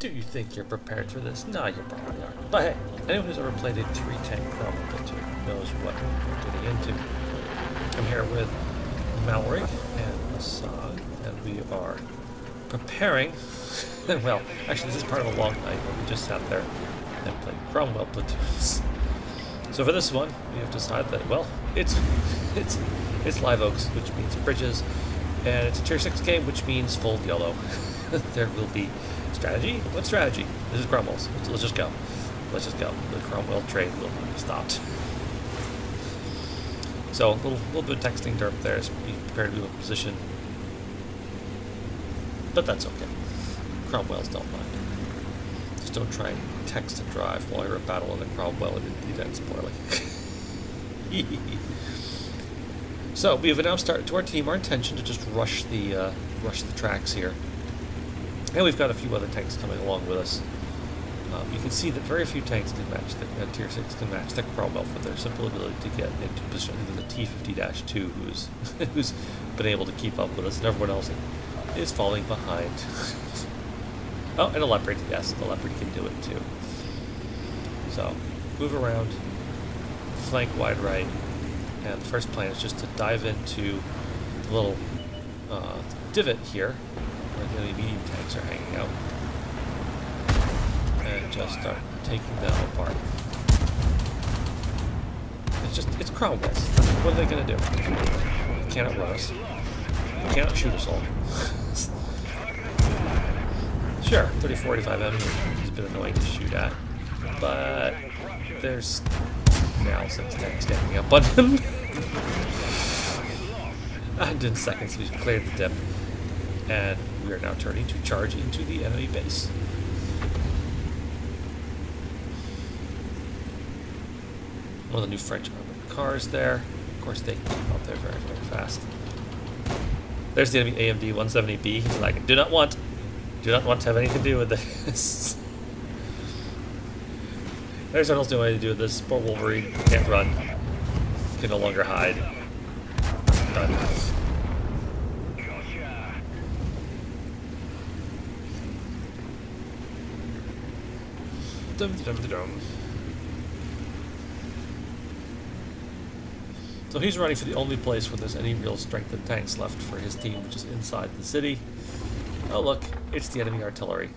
Do you think you're prepared for this? No, you probably aren't. But hey, anyone who's ever played a 3-tank Cromwell platoon knows what we're getting into. I'm here with Mallory and Assad, and we are preparing. Well, actually, this is part of a long night where we just sat there and played Cromwell platoons. So for this one, we have decided that, well, it's live oaks, which means bridges, and it's a tier 6 game, which means full yellow. There will be strategy. What strategy? This is Cromwell's. Let's just go. Let's just go. The Cromwell trade will be stopped. So a little bit of texting derp there. So be prepared to be in position, but that's okay. Cromwells don't mind. Just don't try and text and drive while you're at battle in the Cromwell and it ends poorly. So we have announced to our team our intention to just rush the tracks here, and we've got a few other tanks coming along with us. You can see that very few tanks can match that tier 6 can match the Cromwell for their simple ability to get into position. Even the T50-2 who's been able to keep up with us, and everyone else is falling behind. Oh, and a leopard. Yes, the leopard can do it too. So move around, flank wide right. And the first plan is just to dive into the little divot here, where the enemy medium tanks are hanging out, and just start taking them apart. It's Cromwells. What are they going to do? They cannot run us. They cannot shoot us all. Sure, 30-45 enemy is a bit annoying to shoot at, but there's now 6 tanks standing up on him. And in seconds we've cleared the dip, and we are now turning to charge into the enemy base. One of the new French armored cars there. Of course they can keep up there very, very fast. There's the enemy AMD 170B. He's like, do not want to have anything to do with this. There's nothing else to do with this. Poor Wolverine can't run. Can no longer hide. Done. So he's running for the only place where there's any real strength and tanks left for his team, which is inside the city. Oh look, it's the enemy artillery.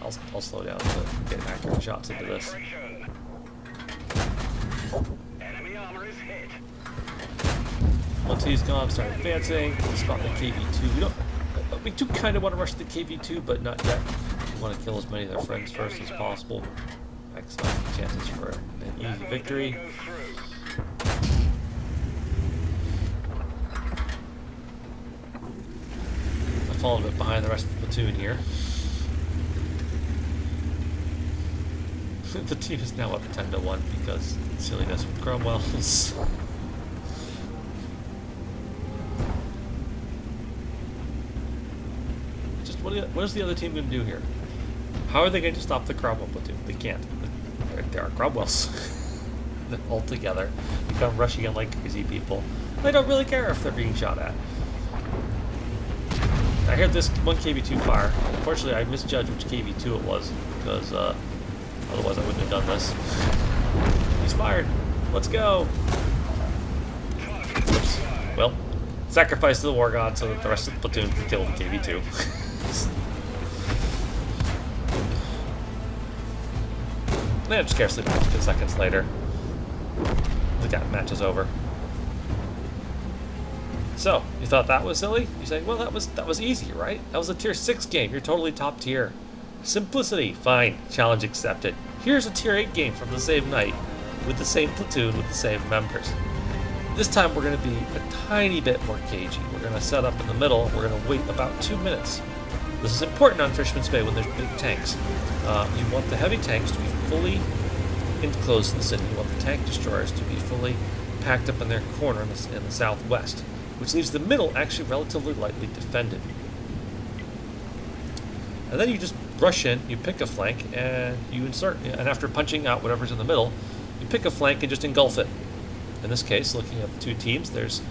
I'll slow down to get accurate shots into this. Once he's gone, start advancing. Spot the KV-2. We do kind of want to rush the KV-2, but not yet. We want to kill as many of their friends first as possible. Maximize the chances for an easy victory. I fall a bit behind the rest of the platoon here. The team is now up 10-1 because silliness with Cromwells. What is the other team going to do here? How are they going to stop the Cromwell platoon? They can't. There are Cromwells. All together. You come rushing in like crazy people. They don't really care if they're being shot at. I heard this one KV-2 fire. Unfortunately, I misjudged which KV-2 it was, because otherwise I wouldn't have done this. He's fired. Let's go. Oops. Well, sacrifice to the war god so that the rest of the platoon can kill the KV-2. Then scarcely 10 seconds later, the match is over. So, you thought that was silly? You say, well, that was easy, right? That was a tier 6 game. You're totally top tier. Simplicity, fine. Challenge accepted. Here's a tier 8 game from the same night, with the same platoon, with the same members. This time we're going to be a tiny bit more cagey. We're going to set up in the middle. We're going to wait about 2 minutes. This is important on Fisherman's Bay when there's big tanks. You want the heavy tanks to be fully enclosed in the city. You want the tank destroyers to be fully packed up in their corner in the southwest, which leaves the middle actually relatively lightly defended. And then you just rush in, you pick a flank, and you insert, and after punching out whatever's in the middle, you pick a flank and just engulf it. In this case, looking at the two teams, there's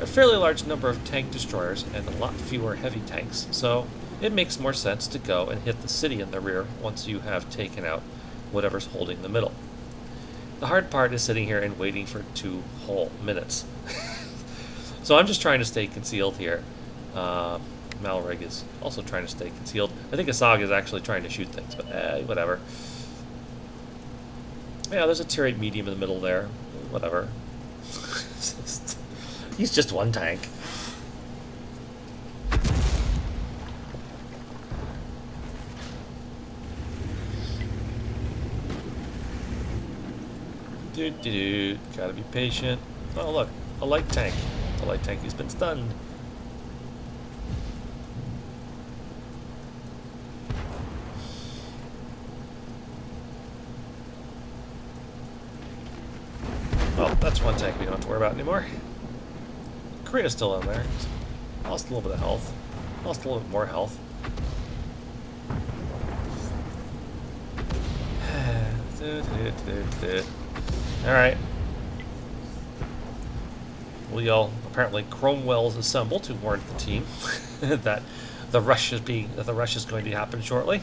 a fairly large number of tank destroyers and a lot fewer heavy tanks, so it makes more sense to go and hit the city in the rear once you have taken out whatever's holding the middle. The hard part is sitting here and waiting for 2 whole minutes. So I'm just trying to stay concealed here. Malrig is also trying to stay concealed. I think Asag is actually trying to shoot things, but whatever. Yeah, there's a tier 8 medium in the middle there. Whatever. He's just one tank. Gotta be patient. Oh look, a light tank. The light tank has been stunned. Well, that's one tank we don't have to worry about anymore. Korea's still in there. Lost a little bit of health. Lost a little bit more health. Alright. We'll yell, apparently, Cromwells Assemble to warn the team that the rush is going to happen shortly.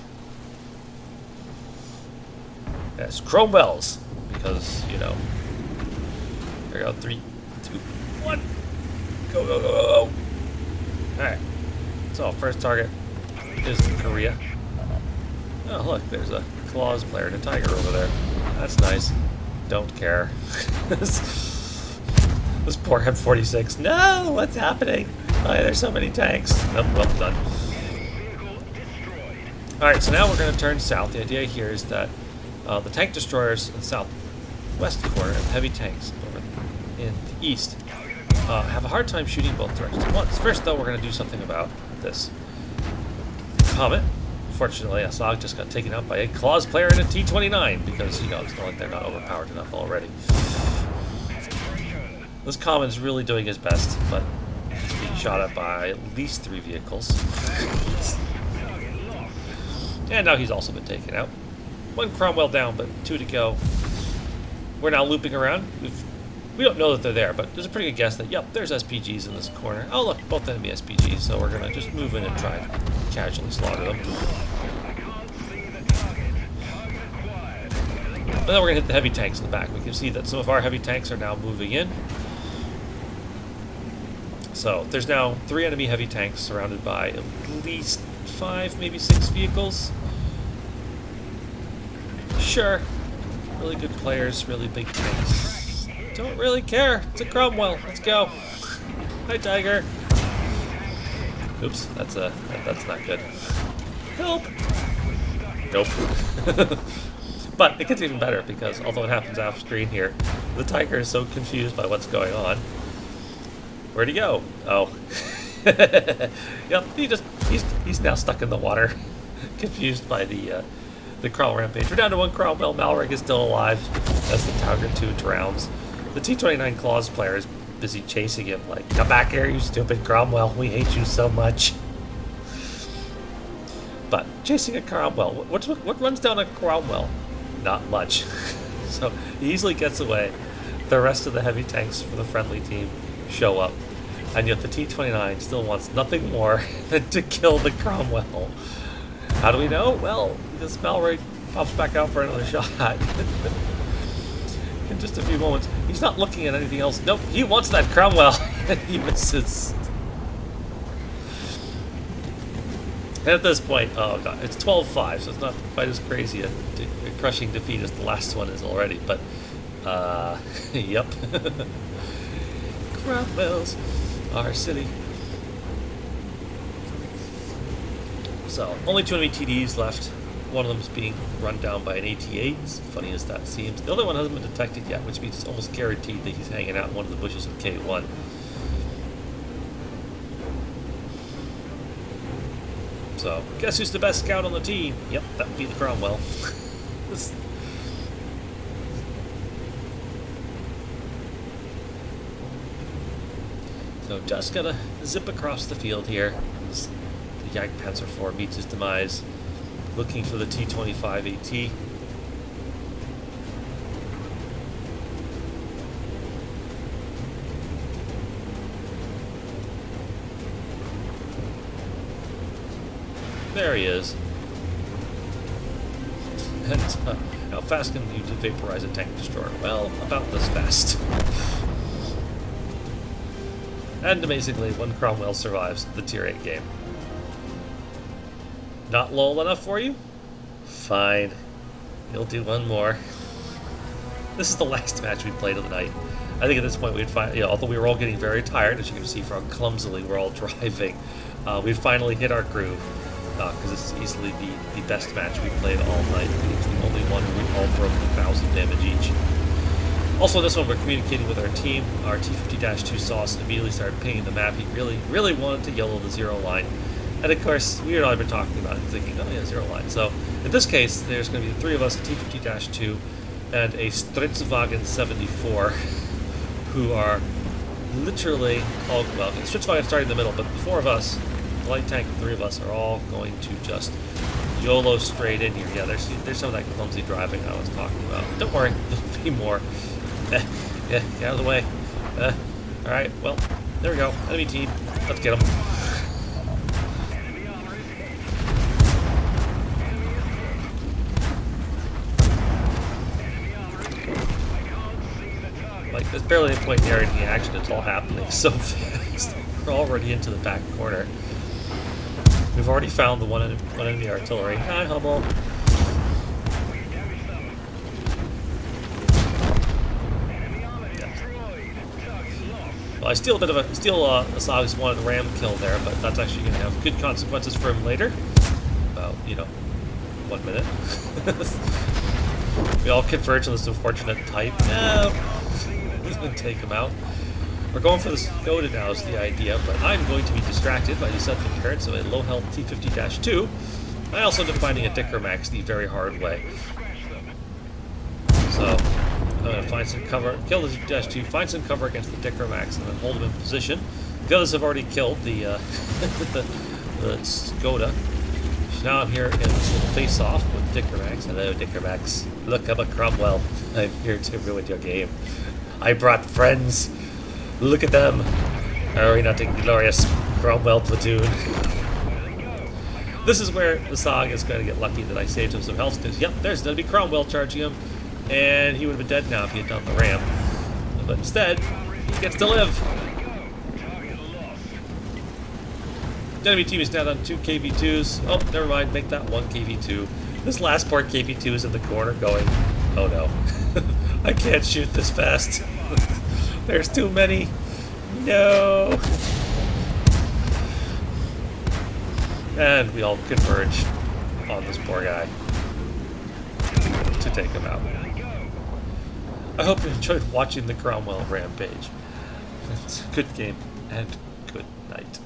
Yes, Cromwells, because, you know. Here we go, 3, 2, 1. Go, go, go, go. Alright. So, first target is Korea. Oh, look, there's a Claws player and a Tiger over there. That's nice. Don't care. This poor M46. No! What's happening? Why there's so many tanks? Nope, well done. Alright, so now we're going to turn south. The idea here is that the tank destroyers in the southwest corner and heavy tanks over in the east have a hard time shooting both directions at once. First, though, we're going to do something about this comet. Fortunately, Asag just got taken out by a Claws player and a T-29 because, you know, it's not like they're not overpowered enough already. This comet is really doing his best, but he's being shot at by at least 3 vehicles. And now he's also been taken out. 1 Cromwell down, but 2 to go. We're now looping around. We don't know that they're there, but there's a pretty good guess that, yep, there's SPGs in this corner. Oh, look, both enemy SPGs, so we're going to just move in and try and casually slaughter them. And then we're going to hit the heavy tanks in the back. We can see that some of our heavy tanks are now moving in. So there's now 3 enemy heavy tanks surrounded by at least 5, maybe 6 vehicles. Sure, really good players, really big tanks. Don't really care. It's a Cromwell. Let's go. Hi, Tiger. Oops, that's not good. Help. Nope. But it gets even better because although it happens off screen here, the Tiger is so confused by what's going on. Where'd he go? Oh. Yep, he's now stuck in the water, confused by the Cromwell rampage. We're down to 1 Cromwell. Malrig is still alive as the Tiger 2 drowns. The T-29 Claws player is busy chasing him like, come back here, you stupid Cromwell. We hate you so much. But chasing a Cromwell, what runs down a Cromwell? Not much. So he easily gets away. The rest of the heavy tanks for the friendly team show up. And yet the T-29 still wants nothing more than to kill the Cromwell. How do we know? Well, because Malrig pops back out for another shot. In just a few moments. He's not looking at anything else. Nope, he wants that Cromwell. And he misses. And at this point, oh god, it's 12-5, so it's not quite as crazy a crushing defeat as the last one is already, but, yep. Cromwells, our city. So, only 2 enemy TDs left. One of them is being run down by an AT-8, as funny as that seems. The other one hasn't been detected yet, which means it's almost guaranteed that he's hanging out in one of the bushes of K1. So, guess who's the best scout on the team? Yep, that would be the Cromwell. So, just gonna zip across the field here. The Jagdpanzer IV meets his demise. Looking for the T-25 AT. There he is. And how fast can you vaporize a tank destroyer? Well, about this fast. And amazingly, one Cromwell survives the tier 8 game. Not lol enough for you? Fine. You'll do one more. This is the last match we played of the night. I think at this point we'd find, although we were all getting very tired, as you can see from how clumsily we're all driving, we'd finally hit our groove. Because this is easily the best match we played all night. I think it's the only one where we all broke 1,000 damage each. Also, this one we're communicating with our team. Our T50-2 saw us and immediately started pinging the map. He really wanted to yellow the 0 line. And of course, we had already been talking about it, thinking, oh yeah, 0 line. So, in this case, there's going to be the 3 of us, a T50-2, and a Stritzwagen 74, who are literally all, well, Stritzwagen starting in the middle, but the 4 of us, the light tank, the 3 of us, are all going to just YOLO straight in here. Yeah, there's some of that clumsy driving I was talking about. Don't worry, there'll be more. Yeah, get out of the way. Alright, well, there we go. Enemy team. Let's get them. Like, there's barely a point in any action. It's all happening so fast. We're already into the back corner. We've already found the one enemy artillery. Hi, Hummel. Well, I steal a Sag's one ram kill there, but that's actually going to have good consequences for him later. About, 1 minute. We all converge on this unfortunate type. No! He's going to take him out. We're going for the Skoda now is the idea, but I'm going to be distracted by the sudden appearance of a low-health T50-2. I also ended up finding a Dicker Max the very hard way. So, I'm going to find some cover, kill the T50-2, find some cover against the Dicker Max, and then hold him in position. The others have already killed the the Skoda. So now I'm here in this little face-off with Dicker Max. Hello, Dicker Max. Look, I'm a Cromwell. I'm here to ruin your game. I brought friends. Look at them. Are we not a glorious Cromwell platoon? This is where the Sog is going to get lucky that I saved him some health, because, yep, there's going to be Cromwell charging him, and he would have been dead now if he had done the ramp. But instead, he gets to live. The enemy team is now on 2 KV2s. Oh, never mind, make that 1 KV2. This last poor KV2 is in the corner going, oh no, I can't shoot this fast. There's too many. No. And we all converge on this poor guy to take him out. I hope you enjoyed watching the Cromwell rampage. It's a good game and good night.